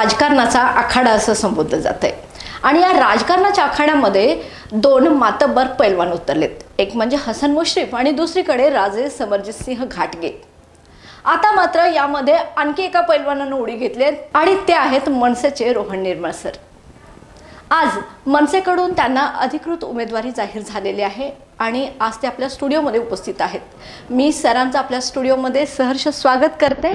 राजकारणाचा आखाडा असं संबोधलं जातंय आणि या राजकारणाच्या आखाड्यामध्ये दोन मातब्बर पैलवान उतरलेत. एक म्हणजे हसन मुश्रीफ आणि दुसरीकडे राजे समरजितसिंह घाटगे. आता मात्र यामध्ये आणखी एका पैलवानानं उडी घेतली आणि ते आहेत मनसेचे रोहन निर्मळ सर. आज मनसेकडून त्यांना अधिकृत उमेदवारी जाहीर झालेली आहे आणि आज ते आपल्या स्टुडिओमध्ये उपस्थित आहेत. मी सरांचं आपल्या स्टुडिओमध्ये सहर्ष स्वागत करते.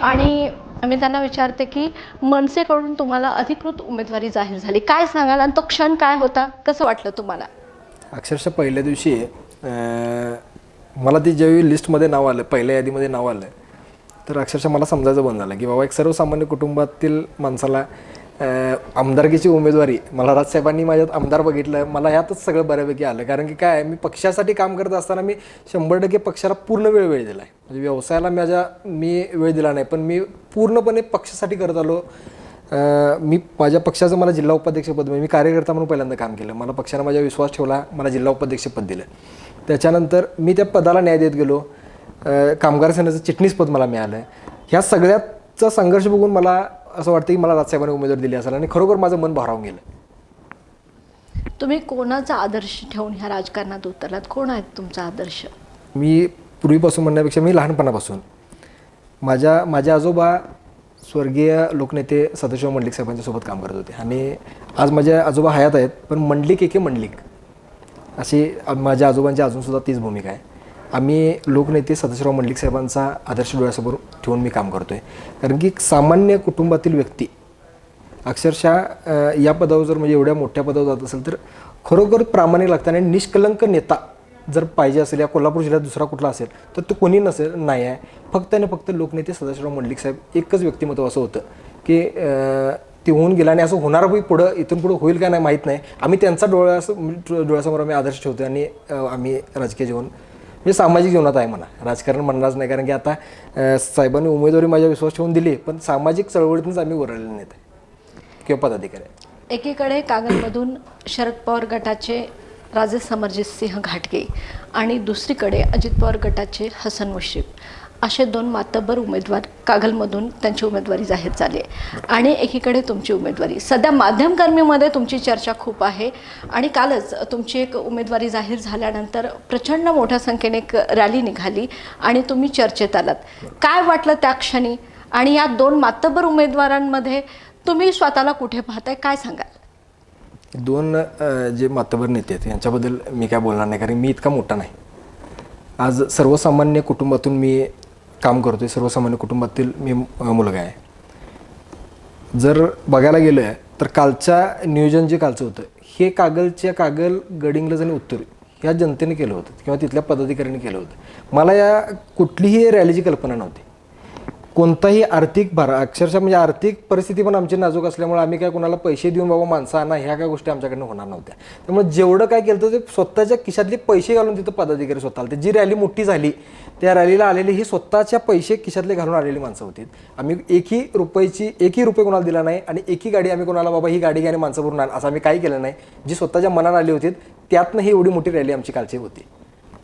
आणि मी त्यांना विचारते की मनसेकडून तुम्हाला अधिकृत उमेदवारी जाहीर झाली, काय सांगाल आणि तो क्षण काय होता, कसं वाटलं तुम्हाला? अक्षरशः पहिल्या दिवशी मला ती ज्यावेळी लिस्टमध्ये नाव आलं, पहिल्या यादीमध्ये नाव आलं, तर अक्षरशः मला समजायचं बंद झालं की बाबा एक सर्वसामान्य कुटुंबातील माणसाला आमदारकीची उमेदवारी, मला राजसाहेबांनी माझ्यात आमदार बघितलं, मला ह्यातच सगळं बऱ्यापैकी आलं. कारण की काय, मी पक्षासाठी काम करत असताना मी 100% पक्षाला पूर्ण वेळ दिला आहे. म्हणजे व्यवसायाला मी वेळ दिला नाही, पण मी पूर्णपणे पक्षासाठी करत आलो. मी माझ्या पक्षाचं मला जिल्हा उपाध्यक्षपद, मी कार्यकर्ता म्हणून पहिल्यांदा काम केलं. मला पक्षानं माझ्या विश्वास ठेवला, मला जिल्हा उपाध्यक्षपद दिलं. त्याच्यानंतर मी त्या पदाला न्याय देत गेलो. कामगार सेनेचं चिटणीसपद मला मिळालं. ह्या सगळ्याचा संघर्ष बघून मला असं वाटतं की मला राजसाहेबांनी उमेदवारी दिली असेल आणि खरोखर माझं मन भारावून गेलं. तुम्ही कोणाचा आदर्श ठेवून ह्या राजकारणात उतरलात? कोण आहेत तुमचा आदर्श? मी पूर्वीपासून म्हणण्यापेक्षा मी लहानपणापासून माझे आजोबा स्वर्गीय लोकनेते सदाशिव मंडलिक साहेबांच्या सोबत काम करत होते आणि आज माझे आजोबा हयात आहेत, पण मंडलिक एके मंडलिक अशी माझ्या आजोबांची अजूनसुद्धा तीच भूमिका आहे. आम्ही लोकनेते सदाशिवराव मंडलिक साहेबांचा आदर्श डोळ्यासमोर ठेवून मी काम करतो आहे. कारण की सामान्य कुटुंबातील व्यक्ती अक्षरशः या पदावर जर म्हणजे एवढ्या मोठ्या पदावर जात असेल तर खरोखर प्रामाणिक लागतं. आणि निष्कलंक नेता जर पाहिजे असेल या कोल्हापूर जिल्ह्यात दुसरा कुठला असेल तर तो कोणी नाही आहे. फक्त आणि फक्त लोकनेते सदाशिवराव मंडलिक साहेब एकच व्यक्तिमत्व असं होतं की ते होऊन गेलं आणि असं होणार बी पुढं इथून पुढं होईल का नाही माहीत नाही. आम्ही त्यांचा डोळ्यासमोर आम्ही आदर्श ठेवतो आणि आम्ही राजकीय जीवन म्हणजे सामाजिक जीवनात आहे म्हणा, राजकारण म्हणणारच नाही. कारण की आता साहेबांनी उमेदवारी माझ्या विश्वास ठेवून दिली, पण सामाजिक चळवळीतूनच आम्ही उरलेले नेते किंवा पदाधिकारी. एकीकडे कागलमधून शरद पवार गटाचे राजे समरजितसिंह घाटगे आणि दुसरीकडे अजित पवार गटाचे हसन मुश्रीफ असे दोन मातब्बर उमेदवार कागलमधून त्यांची उमेदवारी जाहीर झाली आहे. आणि एकीकडे तुमची उमेदवारी सध्या माध्यमकर्मीमध्ये तुमची चर्चा खूप आहे. आणि कालच तुमची एक उमेदवारी जाहीर झाल्यानंतर प्रचंड मोठ्या संख्येने एक रॅली निघाली आणि तुम्ही चर्चेत आलात. काय वाटलं त्या क्षणी आणि या दोन मातब्बर उमेदवारांमध्ये तुम्ही स्वतःला कुठे पाहताय, काय सांगाल? दोन जे मातबर नेते आहेत यांच्याबद्दल मी काय बोलणार नाही, कारण मी इतका मोठा नाही. आज सर्वसामान्य कुटुंबातून मी काम करतोय, सर्वसामान्य कुटुंबातील मी मुलगा आहे. जर बघायला गेलं तर कालच्या नियोजन जे कालचं होतं हे कागल गडिंग्लज आणि उत्तर ह्या जनतेने केलं होतं किंवा तिथल्या पदाधिकाऱ्यांनी केलं होतं. मला या कुठलीही रॅलीची कल्पना नव्हती. कोणताही आर्थिक भार, अक्षरशः म्हणजे आर्थिक परिस्थिती पण आमची नाजूक असल्यामुळे आम्ही काय कोणाला पैसे देऊन बाबा माणसं आणा ह्या काय गोष्टी आमच्याकडनं होणार नव्हत्या. त्यामुळे जेवढं काय केलं ते स्वतःच्या खिशातले पैसे घालून तिथं पदाधिकारी स्वतः आले. जी रॅली मोठी झाली त्या रॅलीला आलेली ही स्वतःच्या पैसे खिशातले घालून आलेली माणसं होती. आम्ही एकही रुपये कोणाला दिला नाही आणि एकही गाडी आम्ही कोणाला बाबा ही गाडी घ्या आणि माणसं भरून आण असं आम्ही काही केलं नाही. जी स्वतःच्या मनात आली होती त्यातनं ही एवढी मोठी रॅली आमची कालची होती.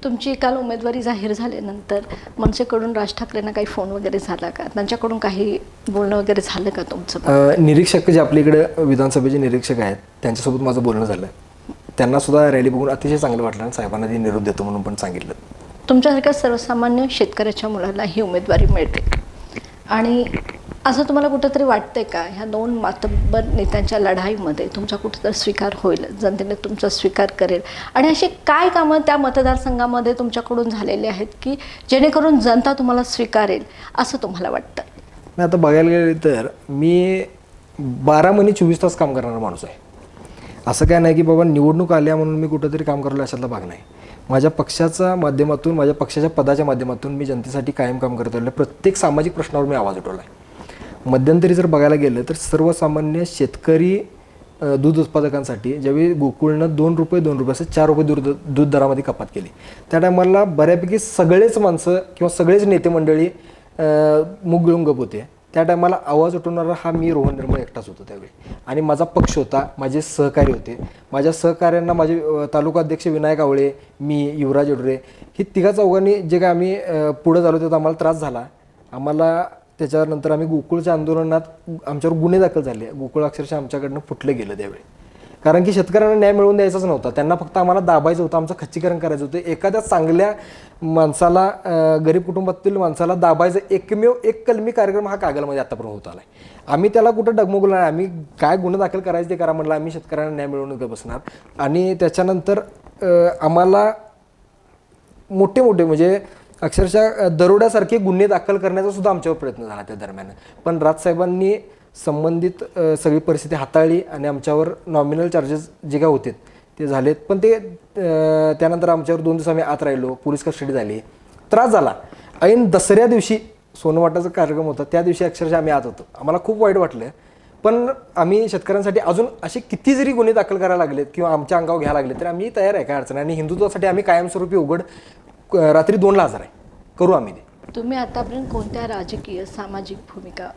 तुमची काल उमेदवारी जाहीर झाल्यानंतर मनसेकडून राज ठाकरेंना काही फोन वगैरे झाला का? त्यांच्याकडून काही बोलणं वगैरे झालं का तुमचं? निरीक्षक जे आपल्या इकडे विधानसभेचे निरीक्षक आहेत त्यांच्यासोबत माझं बोलणं झालं. त्यांना सुद्धा रॅली बघून अतिशय चांगलं वाटलं आणि साहेबांना ती निरोप देतो म्हणून पण सांगितलं. तुमच्यासारख्या सर्वसामान्य शेतकऱ्याच्या मुलाला ही उमेदवारी मिळते आणि असं तुम्हाला कुठंतरी वाटतंय का ह्या दोन मातब्बर नेत्यांच्या लढाईमध्ये तुमचा कुठंतरी स्वीकार होईल, जनतेने तुमचा स्वीकार करेल? आणि असे काय कामं त्या मतदारसंघामध्ये तुमच्याकडून झालेले आहेत की जेणेकरून जनता तुम्हाला स्वीकारेल असं तुम्हाला वाटतं? मी आता बघायला गेले तर मी 12 महिने 24 तास काम करणारा माणूस आहे. असं काय नाही की बाबा निवडणूक आल्या म्हणून मी कुठंतरी काम करलो अशातला भाग नाही. माझ्या पक्षाच्या माध्यमातून, माझ्या पक्षाच्या पदाच्या माध्यमातून मी जनतेसाठी कायम काम करत आलो. प्रत्येक सामाजिक प्रश्नावर मी आवाज उठवला आहे. मध्यंतरी जर बघायला गेलं तर सर्वसामान्य शेतकरी दूध उत्पादकांसाठी ज्यावेळी गोकुळनं 2 रुपये असं 4 रुपये दूध दरामध्ये कपात केली त्या टायमाला बऱ्यापैकी सगळेच माणसं किंवा सगळेच नेते मंडळी मुग गिळून गप होते. त्या टायमाला आवाज उठवणारा हा मी रोहन निर्मळ एकटाच होतो त्यावेळी. आणि माझा पक्ष होता, माझे सहकारी होते. माझ्या सहकाऱ्यांना माझे तालुका अध्यक्ष विनायक आवळे, मी युवराज येडुरे ही तिघा चौघांनी जे काय आम्ही पुढं झालो त्याचा आम्हाला त्रास झाला. आम्हाला त्याच्यानंतर आम्ही गोकुळच्या आंदोलनात आमच्यावर गुन्हे दाखल झाले. गोकुळ अक्षरशः आमच्याकडनं फुटलं गेलं त्यावेळी. कारण की शेतकऱ्यांना न्याय मिळवून द्यायचाच नव्हता, त्यांना फक्त आम्हाला दाबायचं होतं, आमचं खच्चीकरण करायचं होतं. एखाद्या चांगल्या माणसाला, गरीब कुटुंबातील माणसाला दाबायचं एक कलमी कार्यक्रम हा कागलमध्ये आतापर्यंत होत आला आहे. आम्ही त्याला कुठं डगमगलो नाही. आम्ही काय गुन्हे दाखल करायचे ते करा म्हटलं, आम्ही शेतकऱ्यांना न्याय मिळवून बसणार. आणि त्याच्यानंतर आम्हाला मोठे म्हणजे अक्षरशः दरोड्यासारखे गुन्हे दाखल करण्याचा सुद्धा आमच्यावर प्रयत्न झाला त्या दरम्यान. पण राजसाहेबांनी संबंधित सगळी परिस्थिती हाताळली आणि आमच्यावर नॉमिनल चार्जेस जे काय होते ते झालेत. पण ते त्यानंतर आमच्यावर 2 दिवस आम्ही आत राहिलो, पोलीस कस्टडी झाली, त्रास झाला. ऐन दसऱ्या दिवशी सोनवाटाचा कार्यक्रम होता त्या दिवशी अक्षरशः आम्ही आत होतो. आम्हाला खूप वाईट वाटलं. पण आम्ही शेतकऱ्यांसाठी अजून असे किती जरी गुन्हे दाखल करायला लागलेत किंवा आमच्या अंगावर घ्यायला लागले तर आम्ही तयार आहे, काय अडचण. आणि हिंदुत्वासाठी आम्ही कायमस्वरूपी उघड रात्री 2ला हजर आहे, करू आम्ही ते. तुम्ही आतापर्यंत कोणत्या राजकीय सामाजिक भूमिका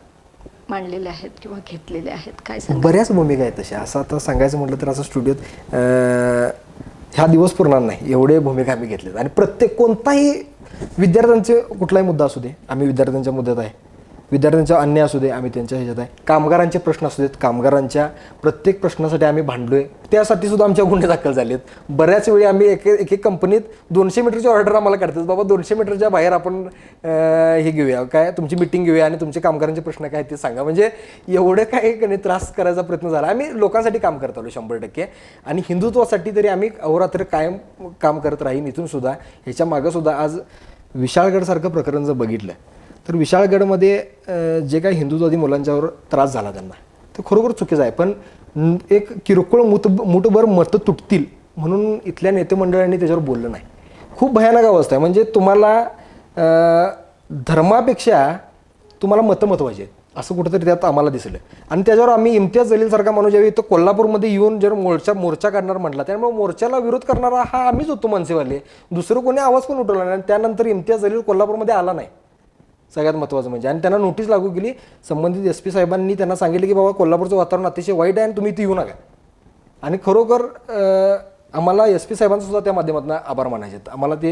मांडलेल्या आहेत किंवा घेतलेल्या आहेत, काय सांगा? बऱ्याच भूमिका आहेत तशा. असं आता सांगायचं म्हटलं तर असं स्टुडिओत ह्या दिवस पुरणार नाही एवढे भूमिका आम्ही घेतल्यात. आणि प्रत्येक कोणताही विद्यार्थ्यांचे कुठलाही मुद्दा असू दे आम्ही विद्यार्थ्यांच्या मुद्द्यात आहे, विद्यार्थ्यांचा अन्याय असू दे आम्ही त्यांच्या ह्याच्यात आहे, कामगारांचे प्रश्न असू देत कामगारांच्या प्रत्येक प्रश्नासाठी आम्ही भांडलोय, त्यासाठी सुद्धा आमच्या गुन्हे दाखल झालेत. बऱ्याच वेळी आम्ही एक कंपनीत 200 मीटरची ऑर्डर आम्हाला काढतात, बाबा 200 मीटरच्या बाहेर आपण हे घेऊया, काय तुमची मिटिंग घेऊया आणि तुमचे कामगारांचे प्रश्न काय ते सांगा. म्हणजे एवढं काही त्रास करायचा प्रयत्न झाला. आम्ही लोकांसाठी काम करत आलो 100%. आणि हिंदुत्वासाठी तरी आम्ही अहोरात्र कायम काम करत राहीन इथून सुद्धा. ह्याच्या मागं सुद्धा आज विशाळगडसारखं प्रकरण जर बघितलं तर विशाळगडमध्ये जे काही हिंदुत्ववादी मुलांच्यावर त्रास झाला त्यांना ते खरोखर चुकीचं आहे. पण एक किरकोळ मुठभर मतं तुटतील म्हणून इथल्या नेते मंडळांनी त्याच्यावर बोललं नाही. खूप भयानक अवस्था आहे. म्हणजे तुम्हाला धर्मापेक्षा तुम्हाला मतं महत्त्वाची आहेत. असं कुठंतरी त्यात आम्हाला दिसलं. आणि त्याच्यावर आम्ही इम्तियाज जलीलसारखा माणूस ज्यावेळी तो कोल्हापूरमध्ये येऊन जर मोर्चा काढणार म्हटला, त्यामुळे मोर्चाला विरोध करणारा हा आम्हीच होतो मनसेवाले. दुसरं कोणी आवाज पण उठवला नाही. आणि त्यानंतर इम्तियाज जलील कोल्हापूरमध्ये आला नाही, सगळ्यात महत्त्वाचं म्हणजे. आणि त्यांना नोटीस लागू केली. संबंधित SP साहेबांनी त्यांना सांगितलं की बाबा कोल्हापूरचं वातावरण अतिशय वाईट आहे आणि तुम्ही इथे येऊ नका. आणि खरोखर आम्हाला SP साहेबांचा सुद्धा त्या माध्यमातून आभार मानायचे आहेत. आम्हाला ते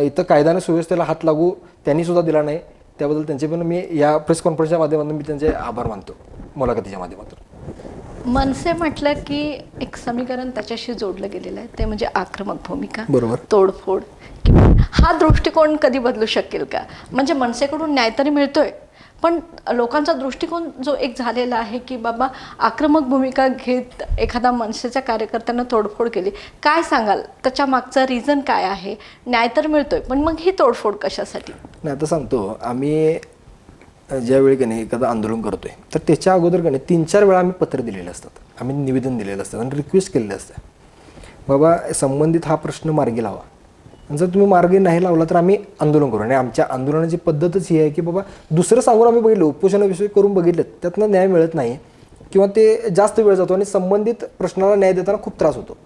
इथं कायदा आणि सुव्यवस्थेला हात लागू त्यांनी सुद्धा दिला नाही. त्याबद्दल त्यांचे पण मी या प्रेस कॉन्फरन्सच्या माध्यमातून मी त्यांचे आभार मानतो, मुलाखतीच्या माध्यमातून. मनसे म्हटलं की एक समीकरण त्याच्याशी जोडलं गेलेलं आहे, ते म्हणजे आक्रमक भूमिका, बरोबर, तोडफोड. किंवा हा दृष्टिकोन कधी बदलू शकेल का? म्हणजे मनसेकडून न्याय तरी मिळतोय, पण लोकांचा दृष्टिकोन जो एक झालेला आहे की बाबा आक्रमक भूमिका घेत एखादा मनसेच्या कार्यकर्त्यांना तोडफोड केली, काय सांगाल त्याच्या मागचं रिझन काय आहे? न्याय तर मिळतोय, पण मग ही तोडफोड कशासाठी? नाही, आता सांगतो. आम्ही ज्यावेळी की नाही एखादं आंदोलन करतोय तर त्याच्या अगोदर की नाही 3-4 वेळा आम्ही पत्र दिलेले असतात, आम्ही निवेदन दिलेलं असतं आणि रिक्वेस्ट केलेलं असतं, बाबा संबंधित हा प्रश्न मार्गी लावा. आणि जर तुम्ही मार्गी नाही लावला तर आम्ही आंदोलन करू. आणि आमच्या आंदोलनाची पद्धतच ही आहे की बाबा दुसरं सांगून आम्ही बघितलं, उपोषणाविषयी करून बघितलं, त्यातनं न्याय मिळत नाही किंवा ते जास्त वेळ जातो आणि संबंधित प्रश्नाला न्याय देताना खूप त्रास होतो.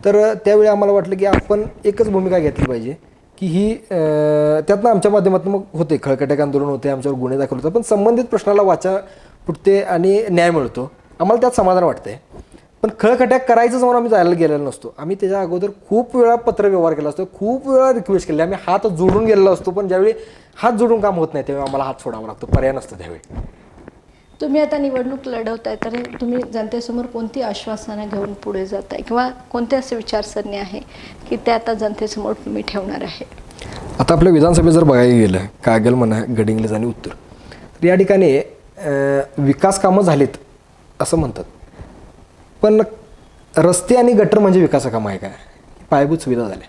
तर त्यावेळी आम्हाला वाटलं की आपण एकच भूमिका घेतली पाहिजे की ही त्यातनं आमच्या माध्यमातून मग होते, खळकट्याक आंदोलन होते, आमच्यावर गुन्हे दाखल होतात, पण संबंधित प्रश्नाला वाचा फुटते आणि न्याय मिळतो, आम्हाला त्यात समाधान वाटतंय. पण खळखट्याक करायचं जाऊन आम्ही जायला गेलेलो नसतो. आम्ही त्याच्या अगोदर खूप वेळा पत्रव्यवहार केला असतो, खूप वेळा रिक्वेस्ट केली, आम्ही हात जोडून गेलेलो असतो. पण ज्यावेळी हात जोडून काम होत नाही त्यावेळी आम्हाला हात सोडावा लागतो, पर्याय नसतो त्यावेळी. तुम्ही आता निवडणूक लढवताय, तर तुम्ही जनतेसमोर कोणती आश्वासनं घेऊन पुढे जाताय किंवा कोणते असे विचारसरणी आहे की ते आता जनतेसमोर तुम्ही ठेवणार आहे? आता आपल्या विधानसभेत जर बघायला गेलं, कागल म्हणा, गडिंग्लज आणि उत्तर, तर या ठिकाणी विकास कामं झालीत असं म्हणतात, पण रस्ते आणि गटर म्हणजे विकासकामं आहे काय? पायाभूत सुविधा झाल्या.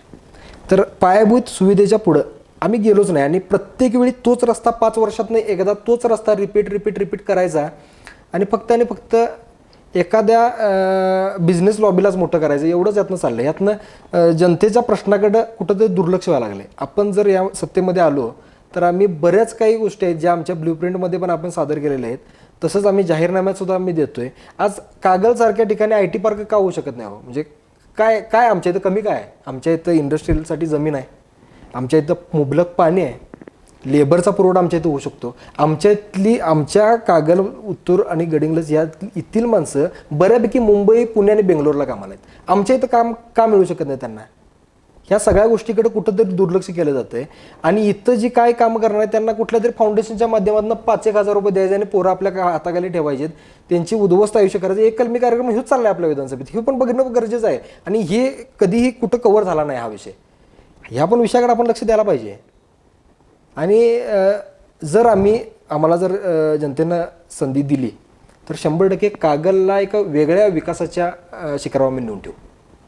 तर पायाभूत सुविधेच्या पुढं आम्ही गेलोच नाही. आणि प्रत्येक वेळी तोच रस्ता 5 वर्षातनं एकदा तोच रस्ता रिपीट करायचा आणि फक्त एखाद्या बिझनेस लॉबीलाच मोठं करायचं, एवढंच यातनं चाललं. यातनं जनतेच्या प्रश्नाकडं कुठंतरी दुर्लक्ष व्हायला लागले. आपण जर या सत्तेमध्ये आलो तर आम्ही बऱ्याच काही गोष्टी आहेत ज्या आमच्या ब्ल्यूप्रिंटमध्ये पण आपण सादर केलेल्या आहेत, तसंच आम्ही जाहीरनाम्यात सुद्धा आम्ही देतोय. आज कागलसारख्या ठिकाणी IT पार्क का होऊ शकत नाही हो? म्हणजे काय आमच्या इथं कमी काय आहे? आमच्या इथं इंडस्ट्रीयलसाठी जमीन आहे, आमच्या इथं मुबलक पाणी आहे, लेबरचा पुरवठा आमच्या इथं होऊ शकतो. आमच्या कागल, उत्तूर आणि गडिंग्लज या इथील माणसं बऱ्यापैकी मुंबई, पुणे आणि बेंगलोरला कामाला आहेत. आमच्या इथं काम का मिळू शकत नाही त्यांना? ह्या सगळ्या गोष्टीकडे कुठंतरी दुर्लक्ष केलं जातं आहे. आणि इथं जी काय कामं करणार आहेत त्यांना कुठल्या तरी फाउंडेशनच्या माध्यमातून 5-1 हजार रुपये द्यायचे आणि पोरं आपल्या हाताखाली ठेवायचे, त्यांची उद्ध्वस्त आयुष्य करायचं. एक कलमी कार्यक्रम हेच चालला आहे आपल्या विधानसभेत, हे पण बघणं गरजेचं आहे. आणि हे कधीही कुठं कव्हर झाला नाही हा विषय. ह्या पण विषयाकडे आपण लक्ष द्यायला पाहिजे. आणि जर आम्हाला जर जनतेनं संधी दिली तर 100% कागलला एक वेगळ्या विकासाच्या शिखरावर आम्ही नेऊन ठेवू.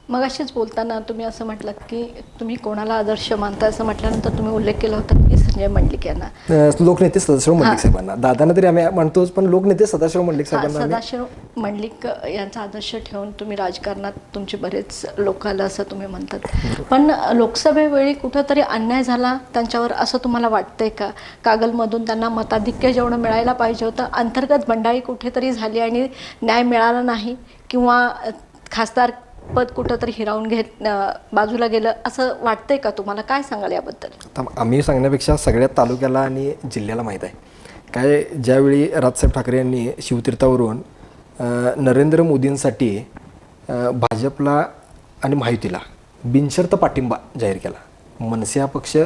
मग अशीच बोलताना तुम्ही असं म्हटलं की तुम्ही कोणाला आदर्श मानता, असं म्हटल्यानंतर तुम्ही उल्लेख केला होता की संजय मंडलिक यांना, लोकनेते सदाशिव मंडलिक साहेबांना. दादांना तरी आम्ही म्हणतोच, पण लोकनेते सदाशिव मंडलिक साहेबांना, सदाशिव मंडलिक यांचा आदर्श ठेवून तुम्ही राजकारणात तुमचे बरेच लोक आलं असं तुम्ही म्हणतात. पण लोकसभेवेळी कुठंतरी अन्याय झाला त्यांच्यावर असं तुम्हाला वाटतंय का? कागलमधून त्यांना मताधिक्य जेवढं मिळायला पाहिजे होतं, अंतर्गत बंडाळी कुठेतरी झाली आणि न्याय मिळाला नाही, किंवा खासदार पद कुठंतरी हिरावून बाजूला गेलं असं वाटतंय का तुम्हाला? काय सांगाल याबद्दल? आता आम्ही सांगण्यापेक्षा सगळ्या तालुक्याला आणि जिल्ह्याला माहीत आहे काय. ज्यावेळी राजसाहेब ठाकरे यांनी शिवतीर्थावरून नरेंद्र मोदींसाठी भाजपला आणि महायुतीला बिनशर्त पाठिंबा जाहीर केला, मनसे हा पक्ष,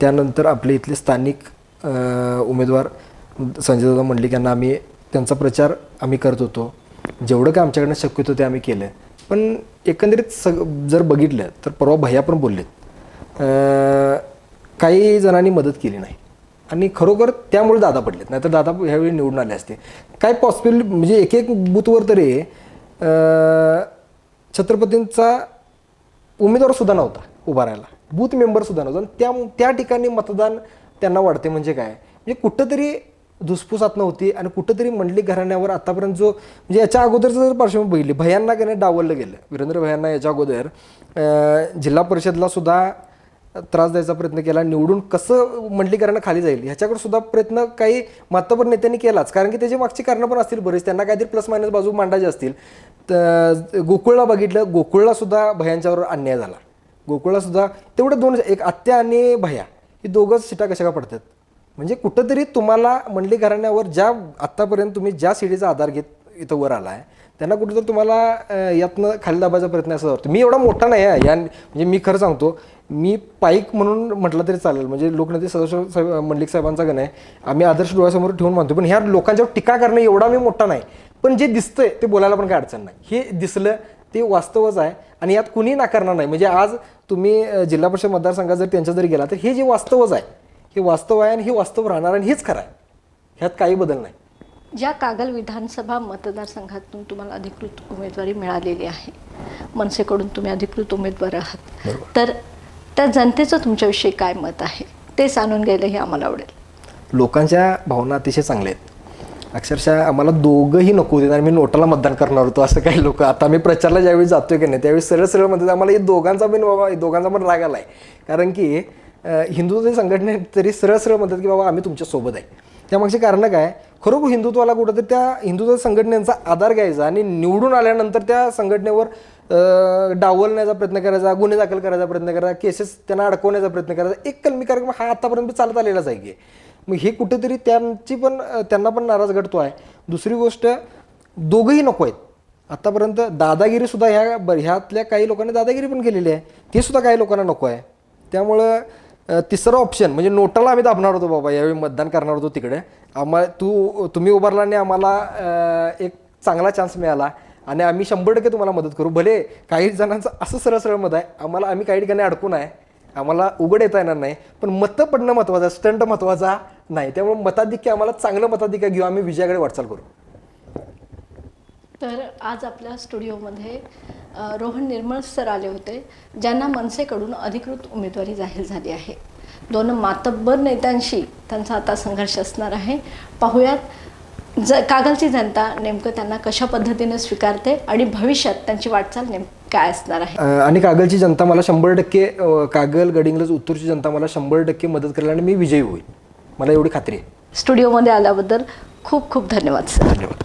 त्यानंतर आपले इथले स्थानिक उमेदवार संजयदादा मंडलिक यांना आम्ही त्यांचा प्रचार आम्ही करत होतो. जेवढं काय आमच्याकडनं शक्य होतं ते आम्ही केलं. पण एकंदरीत जर बघितलं तर परवा भैया पण बोललेत, काही जणांनी मदत केली नाही आणि खरोखर त्यामुळे दादा पडलेत, नाहीतर दादा ह्यावेळी निवडून आले असते. काय पॉसिबल म्हणजे एक बूथवर तरी छत्रपतींचा उमेदवारसुद्धा नव्हता उभा राहायला, बूथ मेंबरसुद्धा नव्हता. आणि त्या ठिकाणी मतदान त्यांना वाढते म्हणजे काय? म्हणजे कुठंतरी धुसफुसात नव्हती आणि कुठंतरी मंडलिक घराण्यावर आतापर्यंत जो म्हणजे याच्या अगोदरचं जर पार्श्वभूमी बघितली, भैयांना की नाही डावललं गेलं. वीरेंद्र भैयांना याच्या अगोदर जिल्हा परिषदला सुद्धा त्रास द्यायचा प्रयत्न केला, निवडून कसं मंडलीकरांना खाली जाईल ह्याच्याकडे सुद्धा प्रयत्न काही मातबर नेत्यांनी केलाच. कारण की त्याची मागची कारणं पण असतील बरेच, त्यांना काहीतरी प्लस मायनस बाजू मांडायची असतील. तर गोकुळला बघितलं, गोकुळला सुद्धा भयांच्यावर अन्याय झाला. गोकुळला सुद्धा तेवढं दोन, एक आत्या आणि भया ही दोघंच सीटा कशा का पडतात. म्हणजे कुठंतरी तुम्हाला मंडली घराण्यावर ज्या आत्तापर्यंत तुम्ही ज्या सीडीचा आधार घेत इथं वर आला आहे त्यांना कुठंतरी तुम्हाला यातनं खाली दाबायचा प्रयत्न असा होतो. मी एवढा मोठा नाही आहे या, म्हणजे मी खरं सांगतो, मी पाईक म्हणून म्हटलं तरी चालेल. म्हणजे लोकनेते सदस्य मंडलिक साहेबांचा गण आहे, आम्ही आदर्श डोळ्यासमोर ठेवून मानतो. पण ह्या लोकांच्यावर टीका करणं एवढा मी मोठा नाही, पण जे दिसतंय ते बोलायला पण काही अडचण नाही. हे दिसलं ते वास्तवच आहे आणि यात कुणी नाकारणार नाही. म्हणजे आज तुम्ही जिल्हा परिषद मतदारसंघात जर त्यांच्या जरी गेला तर हे जे वास्तवच आहे, हे वास्तव आहे आणि हे वास्तव राहणार आणि हेच खरं आहे, ह्यात काही बदल नाही. ज्या कागल विधानसभा मतदारसंघातून तुम्हाला अधिकृत उमेदवारी मिळालेली आहे, मनसेकडून तुम्ही अधिकृत उमेदवार आहात, तर त्या जनतेचं तुमच्याविषयी काय मत आहे ते जाणून घ्यायलाही आम्हाला आवडेल. लोकांच्या भावना अतिशय चांगल्या आहेत. अक्षरशः आम्हाला दोघंही नको होते आणि मी नोटाला मतदान करणार होतो असं काही लोक. आता मी प्रचारला ज्यावेळी जातोय की नाही त्यावेळी सरळ सरळ म्हणतात आम्हाला हे दोघांचा पण बाबा, दोघांचा पण राग आला आहे. कारण की हिंदुत्व संघटने तरी सरळ सरळ म्हणतात की बाबा आम्ही तुमच्यासोबत आहे. त्यामागची कारणं काय, खरोखर हिंदुत्वाला कुठं तर त्या हिंदुत्व संघटनेचा आधार घ्यायचा आणि निवडून आल्यानंतर त्या संघटनेवर डावलण्याचा प्रयत्न करायचा, गुन्हे दाखल करायचा प्रयत्न करायचा, केसेस त्यांना अडकवण्याचा प्रयत्न करायचा, एक कलमी कार्यक्रम हा आतापर्यंत चालत आलेलाच आहे की. मग हे कुठेतरी त्यांना पण नाराज घडतो आहे. दुसरी गोष्ट, दोघंही नको आहेत. आतापर्यंत दादागिरीसुद्धा ह्यातल्या काही लोकांनी दादागिरी पण केलेली आहे, ते सुद्धा काही लोकांना नको आहे. त्यामुळं तिसरं ऑप्शन म्हणजे नोटाला आम्ही दाबणार होतो बाबा, यावेळी मतदान करणार होतो तिकडे. तुम्ही उभारला आणि आम्हाला एक चांगला चान्स मिळाला आणि आम्ही 100% तुम्हाला मदत करू. भले काही जणांचं असं सरळ सरळ मत आहे, आम्ही काही ठिकाणी अडकून आहे, आम्हाला उघड येता येणार नाही, पण मतं पडणं महत्त्वाचं आहे, स्टंट महत्त्वाचा नाही. त्यामुळे मताधिक्य, आम्हाला चांगलं मताधिक्य घेऊ, आम्ही विजयाकडे वाटचाल करू. तर आज आपल्या स्टुडिओमध्ये रोहन निर्मळ सर आले होते, ज्यांना मनसेकडून अधिकृत उमेदवारी जाहीर झाली आहे. दोन मातब्बर नेत्यांशी त्यांचा आता संघर्ष असणार आहे. पाहूयात कागलची जनता नेमकं त्यांना कशा पद्धतीने स्वीकारते आणि भविष्यात त्यांची वाटचाल नेमकी काय असणार आहे. आणि कागलची जनता मला 100%, कागल गडिंग्लज उत्तरची जनता मला 100% मदत करेल आणि मी विजयी होईल, मला एवढी खात्री आहे. स्टुडिओमध्ये आल्याबद्दल खूप खूप धन्यवाद सर. धन्यवाद.